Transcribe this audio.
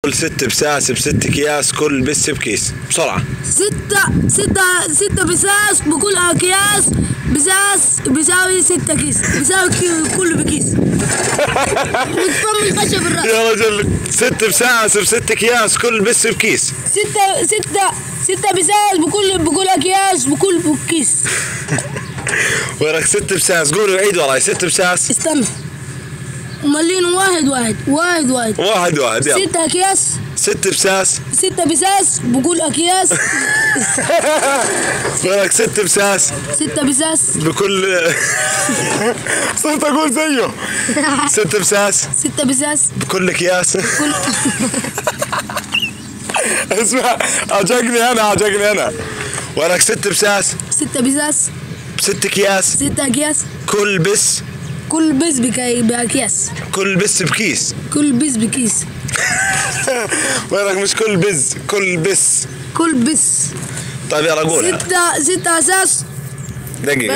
كل 6 بساس ب6 اكياس، كل بس بكيس. بسرعة. 6 بساس بكل اكياس، بساس بيساوي 6 كيس، بيساوي كله بكيس. وتفهم الخشب الرأس. يا رجل 6 بساس ب6 اكياس، كل بس بكيس. 6 بساس بكل اكياس بكل بكيس. ورك 6 بساس، قولوا عيد وراي. 6 بساس. استنى ملين واحد يلا. 6 اكياس. 6 بساس. 6 بساس بقول اكياس. ولك 6 بساس. 6 بساس بكل صرت اقول زيه. 6 بساس. 6 بساس بكل اكياس. اسمع، عجقني انا. ولك 6 بساس. 6 بساس ب6 اكياس. 6 اكياس كل بس باكياس. كل بس بكيس. كل بس بكيس. ولك مش كل بز، كل بس. كل بس. طيب يلا قولها. 6 اساس. دقيقة.